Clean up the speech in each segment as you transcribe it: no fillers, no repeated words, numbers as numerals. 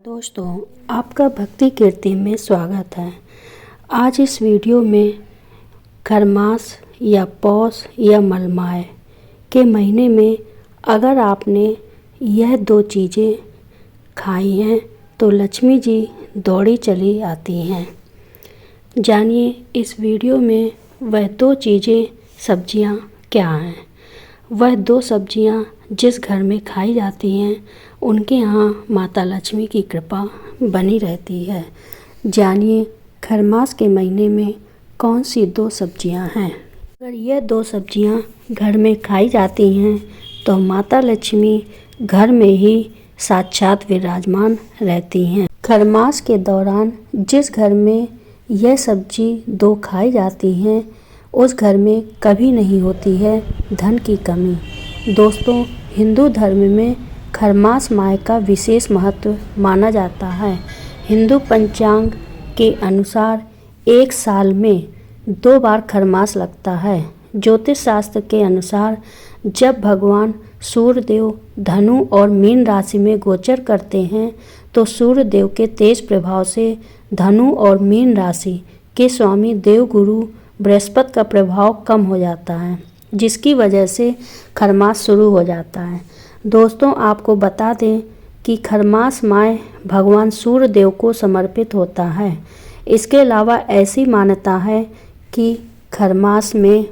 दोस्तों, आपका भक्ति कीर्ति में स्वागत है। आज इस वीडियो में खरमास या पौष या मलमाय के महीने में अगर आपने यह दो चीज़ें खाई हैं तो लक्ष्मी जी दौड़ी चली आती हैं। जानिए इस वीडियो में वह दो चीज़ें सब्जियां क्या हैं। वह दो सब्जियां जिस घर में खाई जाती हैं उनके यहाँ माता लक्ष्मी की कृपा बनी रहती है। जानिए खरमास के महीने में कौन सी दो सब्जियां हैं। अगर यह दो सब्जियां घर में खाई जाती हैं तो माता लक्ष्मी घर में ही साक्षात विराजमान रहती हैं। खरमास के दौरान जिस घर में यह सब्जी दो खाई जाती हैं उस घर में कभी नहीं होती है धन की कमी। दोस्तों, हिंदू धर्म में खरमास माह का विशेष महत्व माना जाता है। हिंदू पंचांग के अनुसार एक साल में 2 बार खरमास लगता है। ज्योतिष शास्त्र के अनुसार जब भगवान सूर्यदेव धनु और मीन राशि में गोचर करते हैं तो सूर्यदेव के तेज प्रभाव से धनु और मीन राशि के स्वामी देवगुरु बृहस्पति का प्रभाव कम हो जाता है, जिसकी वजह से खरमास शुरू हो जाता है। दोस्तों, आपको बता दें कि खरमास माह भगवान सूर्यदेव को समर्पित होता है। इसके अलावा ऐसी मान्यता है कि खरमास में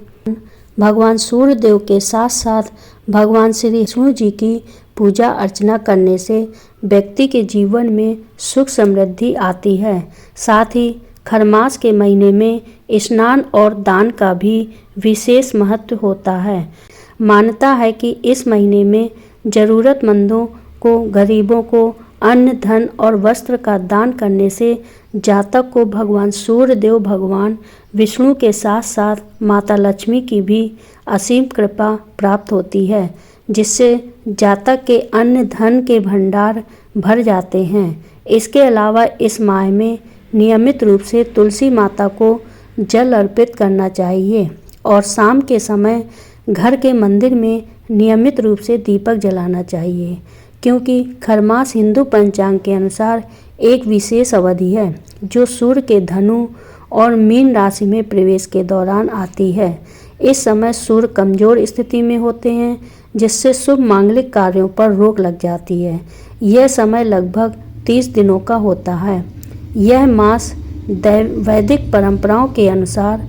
भगवान सूर्यदेव के साथ साथ भगवान श्री विष्णु जी की पूजा अर्चना करने से व्यक्ति के जीवन में सुख समृद्धि आती है। साथ ही खरमास के महीने में स्नान और दान का भी विशेष महत्व होता है। मान्यता है कि इस महीने में ज़रूरतमंदों को, गरीबों को अन्न, धन और वस्त्र का दान करने से जातक को भगवान सूर्यदेव, भगवान विष्णु के साथ साथ माता लक्ष्मी की भी असीम कृपा प्राप्त होती है, जिससे जातक के अन्न धन के भंडार भर जाते हैं। इसके अलावा इस माह में नियमित रूप से तुलसी माता को जल अर्पित करना चाहिए और शाम के समय घर के मंदिर में नियमित रूप से दीपक जलाना चाहिए, क्योंकि खरमास हिंदू पंचांग के अनुसार एक विशेष अवधि है जो सूर्य के धनु और मीन राशि में प्रवेश के दौरान आती है। इस समय सूर्य कमजोर स्थिति में होते हैं, जिससे शुभ मांगलिक कार्यों पर रोक लग जाती है। यह समय लगभग 30 दिनों का होता है। यह मास वैदिक परंपराओं के अनुसार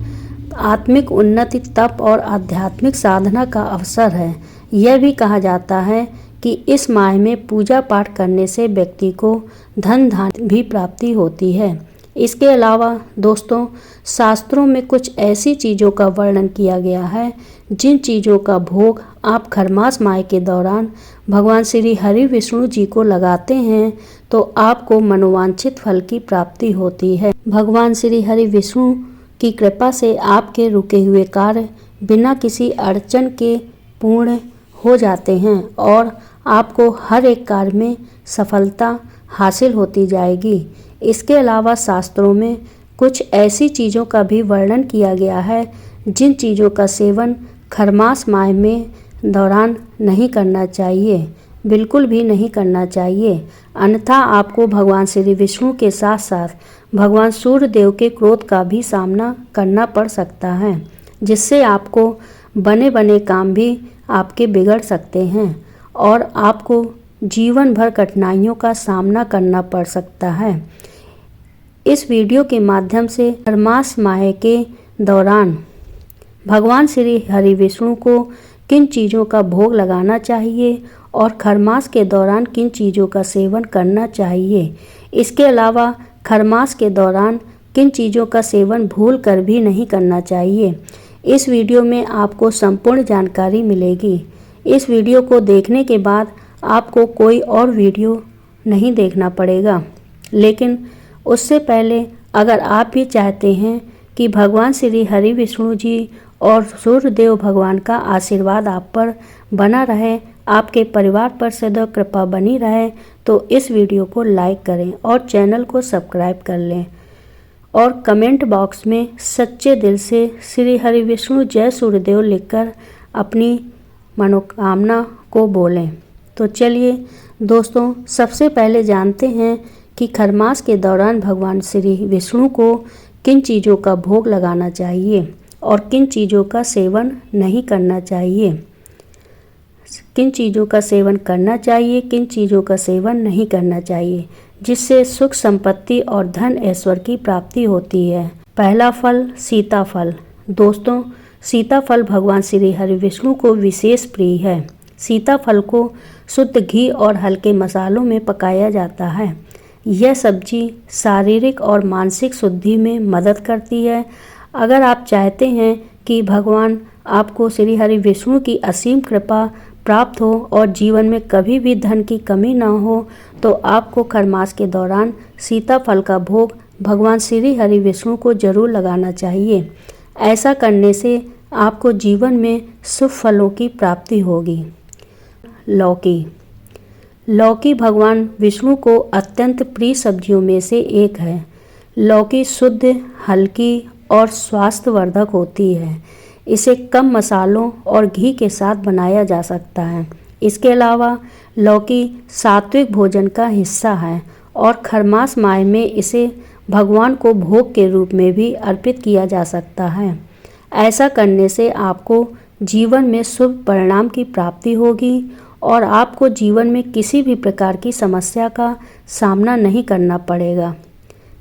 आत्मिक उन्नति, तप और आध्यात्मिक साधना का अवसर है। यह भी कहा जाता है कि इस माह में पूजा पाठ करने से व्यक्ति को धन धान्य भी प्राप्ति होती है। इसके अलावा दोस्तों, शास्त्रों में कुछ ऐसी चीज़ों का वर्णन किया गया है जिन चीज़ों का भोग आप खरमास माह के दौरान भगवान श्री हरि विष्णु जी को लगाते हैं तो आपको मनोवांछित फल की प्राप्ति होती है। भगवान श्री हरि विष्णु की कृपा से आपके रुके हुए कार्य बिना किसी अड़चन के पूर्ण हो जाते हैं और आपको हर एक कार्य में सफलता हासिल होती जाएगी। इसके अलावा शास्त्रों में कुछ ऐसी चीज़ों का भी वर्णन किया गया है जिन चीज़ों का सेवन खरमास माह में दौरान नहीं करना चाहिए, बिल्कुल भी नहीं करना चाहिए, अन्यथा आपको भगवान श्री विष्णु के साथ साथ भगवान सूर्यदेव के क्रोध का भी सामना करना पड़ सकता है, जिससे आपको बने बने काम भी आपके बिगड़ सकते हैं और आपको जीवन भर कठिनाइयों का सामना करना पड़ सकता है। इस वीडियो के माध्यम से खरमास माह के दौरान भगवान श्री हरि विष्णु को किन चीज़ों का भोग लगाना चाहिए और खरमास के दौरान किन चीज़ों का सेवन करना चाहिए, इसके अलावा खरमास के दौरान किन चीज़ों का सेवन भूल कर भी नहीं करना चाहिए, इस वीडियो में आपको संपूर्ण जानकारी मिलेगी। इस वीडियो को देखने के बाद आपको कोई और वीडियो नहीं देखना पड़ेगा, लेकिन उससे पहले अगर आप भी चाहते हैं कि भगवान श्री हरि विष्णु जी और सूर्यदेव भगवान का आशीर्वाद आप पर बना रहे, आपके परिवार पर सदैव कृपा बनी रहे, तो इस वीडियो को लाइक करें और चैनल को सब्सक्राइब कर लें और कमेंट बॉक्स में सच्चे दिल से श्री हरि विष्णु जय सूर्यदेव लिखकर अपनी मनोकामना को बोलें। तो चलिए दोस्तों, सबसे पहले जानते हैं कि खरमास के दौरान भगवान श्री विष्णु को किन चीज़ों का भोग लगाना चाहिए और किन चीज़ों का सेवन नहीं करना चाहिए। किन चीज़ों का सेवन करना चाहिए, किन चीज़ों का सेवन नहीं करना चाहिए, जिससे सुख संपत्ति और धन ऐश्वर्य की प्राप्ति होती है। पहला फल सीताफल। दोस्तों, सीताफल भगवान श्री हरि विष्णु को विशेष प्रिय है। सीताफल को शुद्ध घी और हल्के मसालों में पकाया जाता है। यह सब्जी शारीरिक और मानसिक शुद्धि में मदद करती है। अगर आप चाहते हैं कि भगवान आपको श्री हरि विष्णु की असीम कृपा प्राप्त हो और जीवन में कभी भी धन की कमी न हो, तो आपको खरमास के दौरान सीताफल का भोग भगवान श्री हरि विष्णु को जरूर लगाना चाहिए। ऐसा करने से आपको जीवन में शुभ फलों की प्राप्ति होगी। लौकी। लौकी भगवान विष्णु को अत्यंत प्रिय सब्जियों में से एक है। लौकी शुद्ध, हल्की और स्वास्थ्यवर्धक होती है। इसे कम मसालों और घी के साथ बनाया जा सकता है। इसके अलावा लौकी सात्विक भोजन का हिस्सा है और खरमास माह में इसे भगवान को भोग के रूप में भी अर्पित किया जा सकता है। ऐसा करने से आपको जीवन में शुभ परिणाम की प्राप्ति होगी और आपको जीवन में किसी भी प्रकार की समस्या का सामना नहीं करना पड़ेगा।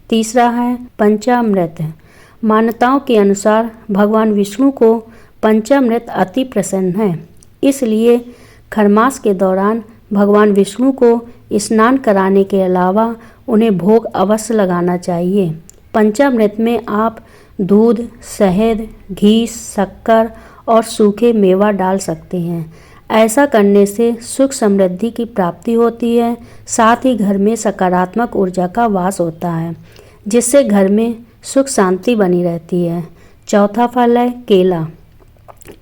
तीसरा है पंचामृत। मान्यताओं के अनुसार भगवान विष्णु को पंचामृत अति प्रसन्न है, इसलिए खरमास के दौरान भगवान विष्णु को स्नान कराने के अलावा उन्हें भोग अवश्य लगाना चाहिए। पंचामृत में आप दूध, शहद, घी, शक्कर और सूखे मेवा डाल सकते हैं। ऐसा करने से सुख समृद्धि की प्राप्ति होती है, साथ ही घर में सकारात्मक ऊर्जा का वास होता है, जिससे घर में सुख शांति बनी रहती है। चौथा फल है केला।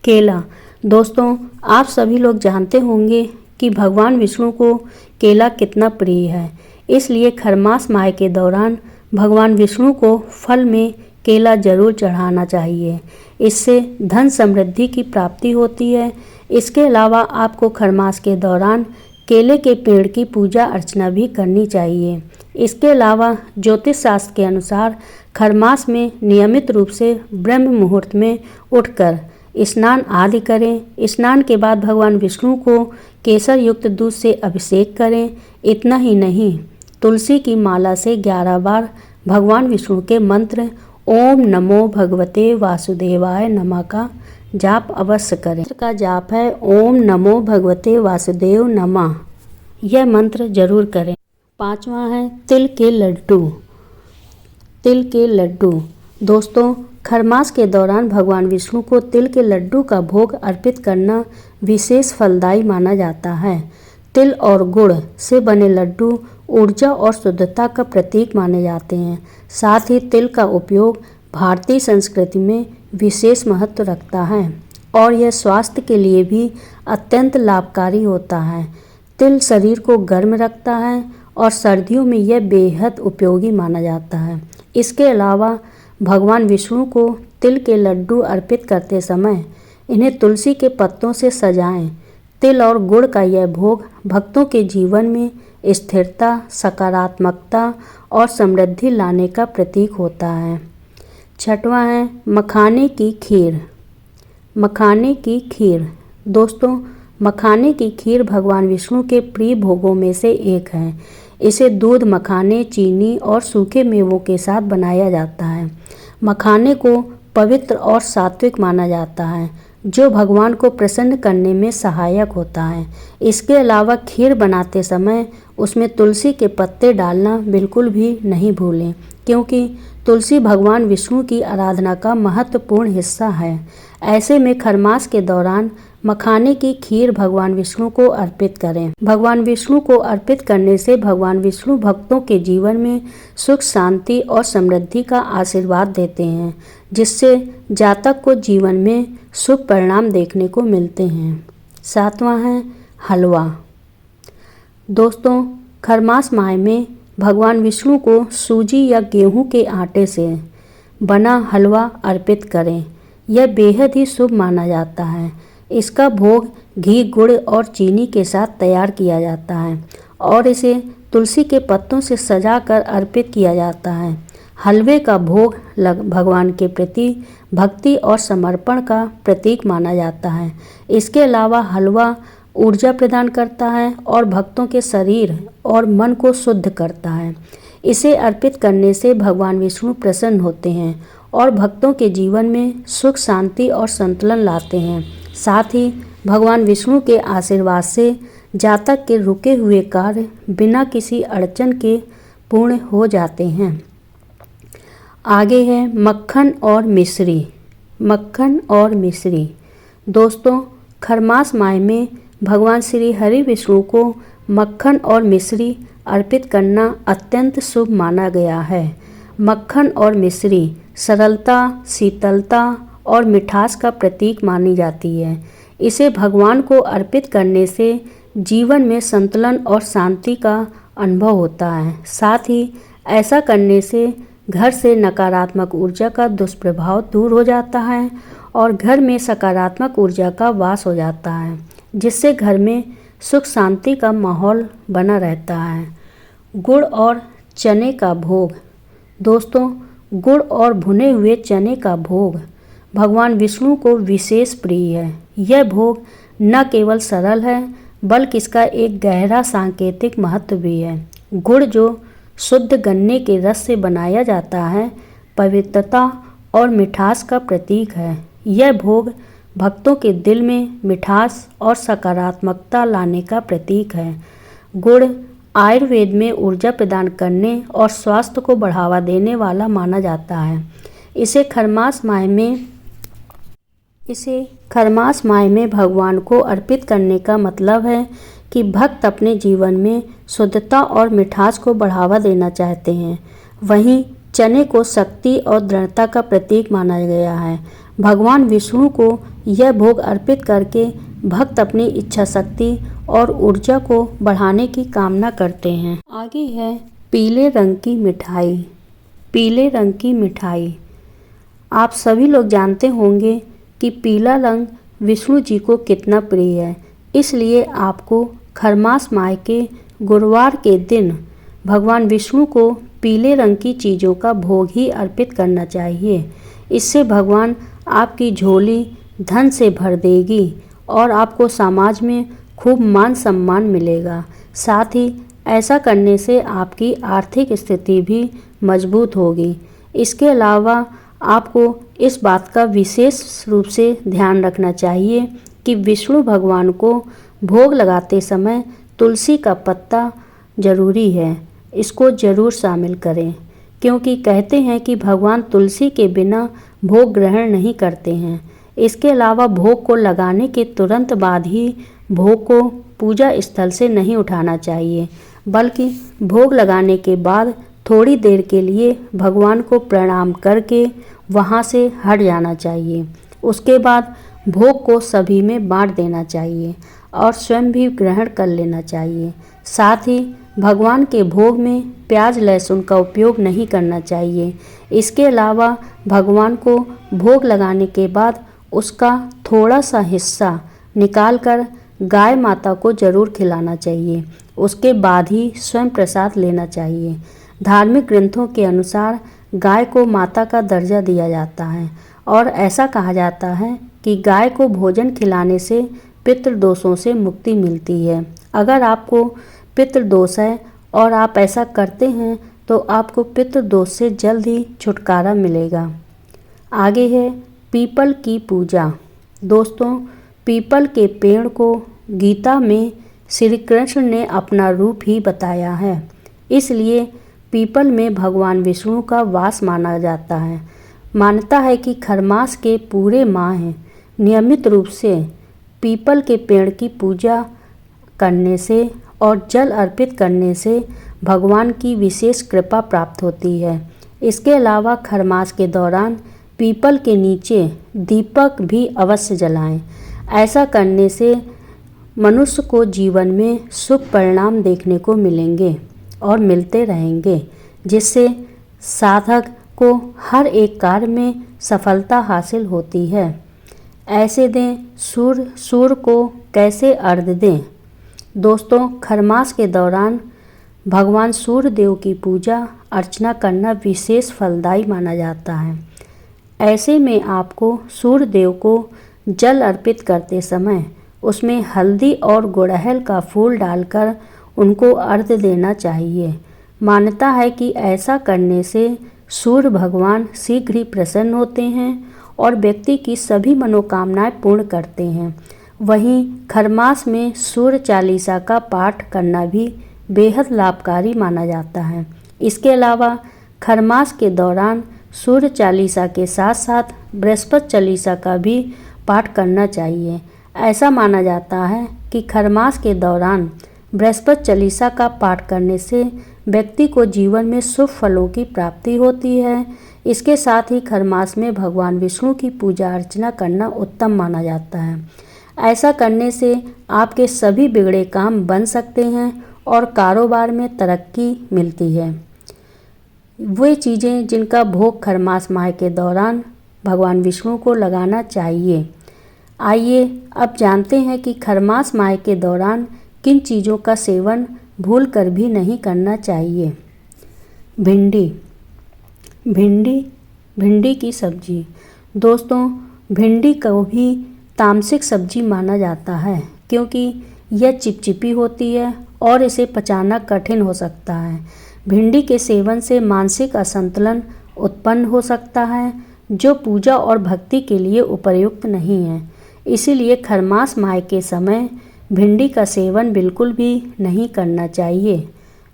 केला। दोस्तों, आप सभी लोग जानते होंगे कि भगवान विष्णु को केला कितना प्रिय है, इसलिए खरमास माह के दौरान भगवान विष्णु को फल में केला जरूर चढ़ाना चाहिए। इससे धन समृद्धि की प्राप्ति होती है। इसके अलावा आपको खरमास के दौरान केले के पेड़ की पूजा अर्चना भी करनी चाहिए। इसके अलावा ज्योतिष शास्त्र के अनुसार खरमास में नियमित रूप से ब्रह्म मुहूर्त में उठकर स्नान आदि करें। स्नान के बाद भगवान विष्णु को केसर युक्त दूध से अभिषेक करें। इतना ही नहीं, तुलसी की माला से 11 बार भगवान विष्णु के मंत्र ओम नमो भगवते वासुदेवाय नमः का जाप अवश्य करें। का जाप है ओम नमो भगवते वासुदेव नमः। यह मंत्र जरूर करें। पांचवा है तिल के लड्डू। तिल के लड्डू। दोस्तों, खरमास के दौरान भगवान विष्णु को तिल के लड्डू का भोग अर्पित करना विशेष फलदायी माना जाता है। तिल और गुड़ से बने लड्डू ऊर्जा और शुद्धता का प्रतीक माने जाते हैं। साथ ही तिल का उपयोग भारतीय संस्कृति में विशेष महत्व रखता है और यह स्वास्थ्य के लिए भी अत्यंत लाभकारी होता है। तिल शरीर को गर्म रखता है और सर्दियों में यह बेहद उपयोगी माना जाता है। इसके अलावा भगवान विष्णु को तिल के लड्डू अर्पित करते समय इन्हें तुलसी के पत्तों से सजाएं। तिल और गुड़ का यह भोग भक्तों के जीवन में स्थिरता, सकारात्मकता और समृद्धि लाने का प्रतीक होता है। छठवां है मखाने की खीर। मखाने की खीर। दोस्तों, मखाने की खीर भगवान विष्णु के प्रिय भोगों में से एक है। इसे दूध, मखाने, चीनी और सूखे मेवों के साथ बनाया जाता है। मखाने को पवित्र और सात्विक माना जाता है, जो भगवान को प्रसन्न करने में सहायक होता है। इसके अलावा खीर बनाते समय उसमें तुलसी के पत्ते डालना बिल्कुल भी नहीं भूलें, क्योंकि तुलसी भगवान विष्णु की आराधना का महत्वपूर्ण हिस्सा है। ऐसे में खरमास के दौरान मखाने की खीर भगवान विष्णु को अर्पित करें। भगवान विष्णु को अर्पित करने से भगवान विष्णु भक्तों के जीवन में सुख, शांति और समृद्धि का आशीर्वाद देते हैं, जिससे जातक को जीवन में शुभ परिणाम देखने को मिलते हैं। सातवां है हलवा। दोस्तों, खरमास माह में भगवान विष्णु को सूजी या गेहूं के आटे से बना हलवा अर्पित करें। यह बेहद ही शुभ माना जाता है। इसका भोग घी, गुड़ और चीनी के साथ तैयार किया जाता है और इसे तुलसी के पत्तों से सजाकर अर्पित किया जाता है। हलवे का भोग भगवान के प्रति भक्ति और समर्पण का प्रतीक माना जाता है। इसके अलावा हलवा ऊर्जा प्रदान करता है और भक्तों के शरीर और मन को शुद्ध करता है। इसे अर्पित करने से भगवान विष्णु प्रसन्न होते हैं और भक्तों के जीवन में सुख, शांति और संतुलन लाते हैं। साथ ही भगवान विष्णु के आशीर्वाद से जातक के रुके हुए कार्य बिना किसी अड़चन के पूर्ण हो जाते हैं। आगे है मक्खन और मिश्री। मक्खन और मिश्री। दोस्तों, खरमास माह में भगवान श्री हरि विष्णु को मक्खन और मिश्री अर्पित करना अत्यंत शुभ माना गया है। मक्खन और मिश्री सरलता, शीतलता और मिठास का प्रतीक मानी जाती है। इसे भगवान को अर्पित करने से जीवन में संतुलन और शांति का अनुभव होता है। साथ ही ऐसा करने से घर से नकारात्मक ऊर्जा का दुष्प्रभाव दूर हो जाता है और घर में सकारात्मक ऊर्जा का वास हो जाता है, जिससे घर में सुख शांति का माहौल बना रहता है। गुड़ और चने का भोग। दोस्तों, गुड़ और भुने हुए चने का भोग भगवान विष्णु को विशेष प्रिय है। यह भोग न केवल सरल है बल्कि इसका एक गहरा सांकेतिक महत्व भी है। गुड़ जो शुद्ध गन्ने के रस से बनाया जाता है, पवित्रता और मिठास का प्रतीक है। यह भोग भक्तों के दिल में मिठास और सकारात्मकता लाने का प्रतीक है। गुड़ आयुर्वेद में ऊर्जा प्रदान करने और स्वास्थ्य को बढ़ावा देने वाला माना जाता है। इसे खरमास माह में भगवान को अर्पित करने का मतलब है कि भक्त अपने जीवन में शुद्धता और मिठास को बढ़ावा देना चाहते हैं। वहीं चने को शक्ति और दृढ़ता का प्रतीक माना गया है। भगवान विष्णु को यह भोग अर्पित करके भक्त अपनी इच्छा शक्ति और ऊर्जा को बढ़ाने की कामना करते हैं। आगे है पीले रंग की मिठाई। पीले रंग की मिठाई। आप सभी लोग जानते होंगे कि पीला रंग विष्णु जी को कितना प्रिय है। इसलिए आपको खरमास माह के गुरुवार के दिन भगवान विष्णु को पीले रंग की चीज़ों का भोग ही अर्पित करना चाहिए। इससे भगवान आपकी झोली धन से भर देगी और आपको समाज में खूब मान सम्मान मिलेगा। साथ ही ऐसा करने से आपकी आर्थिक स्थिति भी मजबूत होगी। इसके अलावा आपको इस बात का विशेष रूप से ध्यान रखना चाहिए कि विष्णु भगवान को भोग लगाते समय तुलसी का पत्ता जरूरी है। इसको जरूर शामिल करें, क्योंकि कहते हैं कि भगवान तुलसी के बिना भोग ग्रहण नहीं करते हैं। इसके अलावा भोग को लगाने के तुरंत बाद ही भोग को पूजा स्थल से नहीं उठाना चाहिए, बल्कि भोग लगाने के बाद थोड़ी देर के लिए भगवान को प्रणाम करके वहाँ से हट जाना चाहिए। उसके बाद भोग को सभी में बांट देना चाहिए और स्वयं भी ग्रहण कर लेना चाहिए। साथ ही भगवान के भोग में प्याज लहसुन का उपयोग नहीं करना चाहिए। इसके अलावा भगवान को भोग लगाने के बाद उसका थोड़ा सा हिस्सा निकालकर गाय माता को जरूर खिलाना चाहिए। उसके बाद ही स्वयं प्रसाद लेना चाहिए। धार्मिक ग्रंथों के अनुसार गाय को माता का दर्जा दिया जाता है और ऐसा कहा जाता है कि गाय को भोजन खिलाने से पितृदोषों से मुक्ति मिलती है। अगर आपको पितृदोष है और आप ऐसा करते हैं तो आपको पितृदोष से जल्द ही छुटकारा मिलेगा। आगे है पीपल की पूजा। दोस्तों, पीपल के पेड़ को गीता में श्री कृष्ण ने अपना रूप ही बताया है। इसलिए पीपल में भगवान विष्णु का वास माना जाता है। मान्यता है कि खरमास के पूरे माह नियमित रूप से पीपल के पेड़ की पूजा करने से और जल अर्पित करने से भगवान की विशेष कृपा प्राप्त होती है। इसके अलावा खरमास के दौरान पीपल के नीचे दीपक भी अवश्य जलाएं। ऐसा करने से मनुष्य को जीवन में शुभ परिणाम देखने को मिलेंगे और मिलते रहेंगे, जिससे साधक को हर एक कार्य में सफलता हासिल होती है। ऐसे दें सूर्य को कैसे अर्घ दें। दोस्तों, खरमास के दौरान भगवान सूर्य देव की पूजा अर्चना करना विशेष फलदायी माना जाता है। ऐसे में आपको सूर्य देव को जल अर्पित करते समय उसमें हल्दी और गुड़हल का फूल डालकर उनको अर्घ्य देना चाहिए। मान्यता है कि ऐसा करने से सूर्य भगवान शीघ्र ही प्रसन्न होते हैं और व्यक्ति की सभी मनोकामनाएं पूर्ण करते हैं। वहीं खरमास में सूर्य चालीसा का पाठ करना भी बेहद लाभकारी माना जाता है। इसके अलावा खरमास के दौरान सूर्य चालीसा के साथ साथ बृहस्पति चालीसा का भी पाठ करना चाहिए। ऐसा माना जाता है कि खरमास के दौरान बृहस्पति चालीसा का पाठ करने से व्यक्ति को जीवन में शुभ फलों की प्राप्ति होती है। इसके साथ ही खरमास में भगवान विष्णु की पूजा अर्चना करना उत्तम माना जाता है। ऐसा करने से आपके सभी बिगड़े काम बन सकते हैं और कारोबार में तरक्की मिलती है। वे चीज़ें जिनका भोग खरमास माह के दौरान भगवान विष्णु को लगाना चाहिए। आइए अब जानते हैं कि खरमास माह के दौरान किन चीज़ों का सेवन भूल कर भी नहीं करना चाहिए। भिंडी की सब्जी। दोस्तों, भिंडी को भी तामसिक सब्जी माना जाता है क्योंकि यह चिपचिपी होती है और इसे पचाना कठिन हो सकता है। भिंडी के सेवन से मानसिक असंतुलन उत्पन्न हो सकता है जो पूजा और भक्ति के लिए उपयुक्त नहीं है। इसीलिए खरमास माह के समय भिंडी का सेवन बिल्कुल भी नहीं करना चाहिए।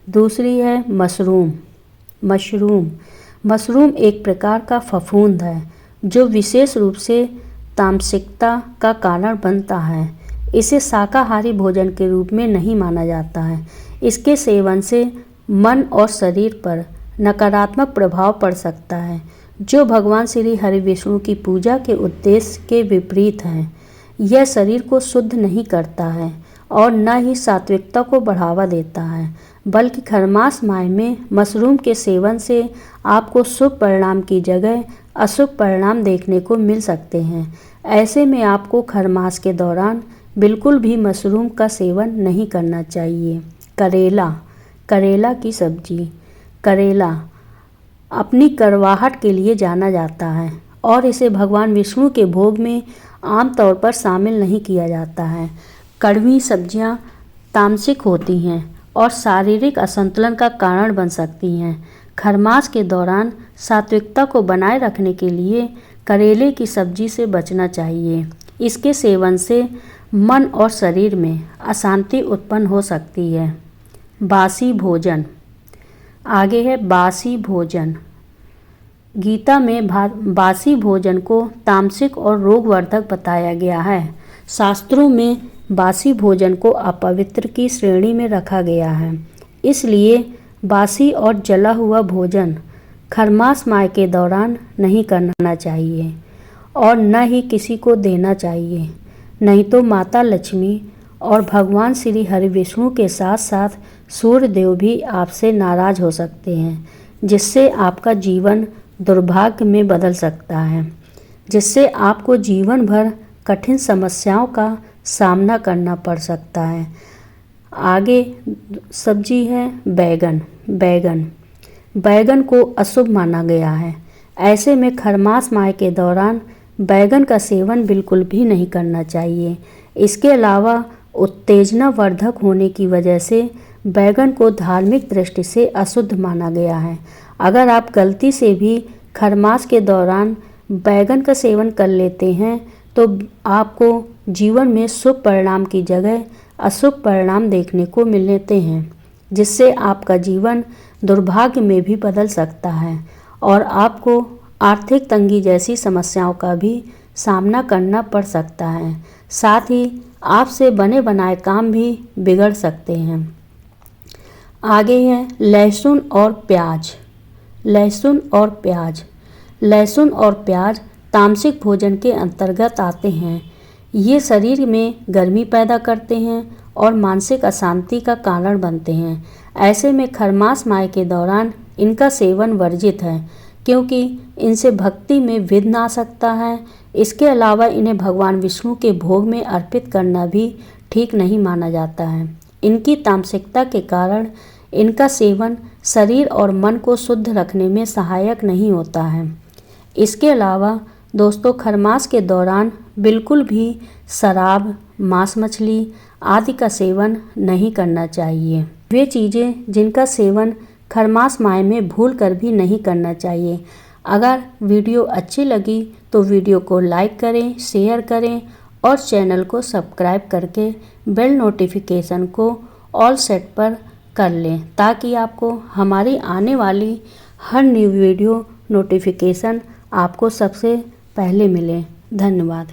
दूसरी है मशरूम एक प्रकार का फफूंद है जो विशेष रूप से तामसिकता का कारण बनता है। इसे शाकाहारी भोजन के रूप में नहीं माना जाता है। इसके सेवन से मन और शरीर पर नकारात्मक प्रभाव पड़ सकता है जो भगवान श्री हरि विष्णु की पूजा के उद्देश्य के विपरीत है। यह शरीर को शुद्ध नहीं करता है और न ही सात्विकता को बढ़ावा देता है, बल्कि खरमास माह में मशरूम के सेवन से आपको शुभ परिणाम की जगह अशुभ परिणाम देखने को मिल सकते हैं। ऐसे में आपको खरमास के दौरान बिल्कुल भी मशरूम का सेवन नहीं करना चाहिए। करेला की सब्जी। करेला अपनी कड़वाहट के लिए जाना जाता है और इसे भगवान विष्णु के भोग में आमतौर पर शामिल नहीं किया जाता है। कड़वी सब्जियां तामसिक होती हैं और शारीरिक असंतुलन का कारण बन सकती हैं। खरमास के दौरान सात्विकता को बनाए रखने के लिए करेले की सब्जी से बचना चाहिए। इसके सेवन से मन और शरीर में अशांति उत्पन्न हो सकती है। बासी भोजन। आगे है बासी भोजन। गीता में बासी भोजन को तामसिक और रोगवर्धक बताया गया है। शास्त्रों में बासी भोजन को अपवित्र की श्रेणी में रखा गया है। इसलिए बासी और जला हुआ भोजन खरमास माह के दौरान नहीं करना चाहिए और न ही किसी को देना चाहिए, नहीं तो माता लक्ष्मी और भगवान श्री हरि विष्णु के साथ साथ सूर्य देव भी आपसे नाराज हो सकते हैं, जिससे आपका जीवन दुर्भाग्य में बदल सकता है, जिससे आपको जीवन भर कठिन समस्याओं का सामना करना पड़ सकता है। आगे सब्जी है बैगन को अशुभ माना गया है। ऐसे में खरमास माह के दौरान बैगन का सेवन बिल्कुल भी नहीं करना चाहिए। इसके अलावा उत्तेजना वर्धक होने की वजह से बैगन को धार्मिक दृष्टि से अशुद्ध माना गया है। अगर आप गलती से भी खरमास के दौरान बैगन का सेवन कर लेते हैं तो आपको जीवन में शुभ परिणाम की जगह अशुभ परिणाम देखने को मिलते हैं, जिससे आपका जीवन दुर्भाग्य में भी बदल सकता है और आपको आर्थिक तंगी जैसी समस्याओं का भी सामना करना पड़ सकता है। साथ ही आपसे बने बनाए काम भी बिगड़ सकते हैं। आगे है लहसुन और प्याज तामसिक भोजन के अंतर्गत आते हैं। ये शरीर में गर्मी पैदा करते हैं और मानसिक अशांति का कारण बनते हैं। ऐसे में खरमास माह के दौरान इनका सेवन वर्जित है क्योंकि इनसे भक्ति में विघ्न आ सकता है। इसके अलावा इन्हें भगवान विष्णु के भोग में अर्पित करना भी ठीक नहीं माना जाता है। इनकी तामसिकता के कारण इनका सेवन शरीर और मन को शुद्ध रखने में सहायक नहीं होता है। इसके अलावा दोस्तों, खरमास के दौरान बिल्कुल भी शराब, मांस मछली आदि का सेवन नहीं करना चाहिए। वे चीज़ें जिनका सेवन खरमास माह में भूल कर भी नहीं करना चाहिए। अगर वीडियो अच्छी लगी तो वीडियो को लाइक करें, शेयर करें और चैनल को सब्सक्राइब करके बेल नोटिफिकेशन को ऑल सेट पर कर लें, ताकि आपको हमारी आने वाली हर न्यू वीडियो नोटिफिकेशन आपको सबसे पहले मिले। धन्यवाद।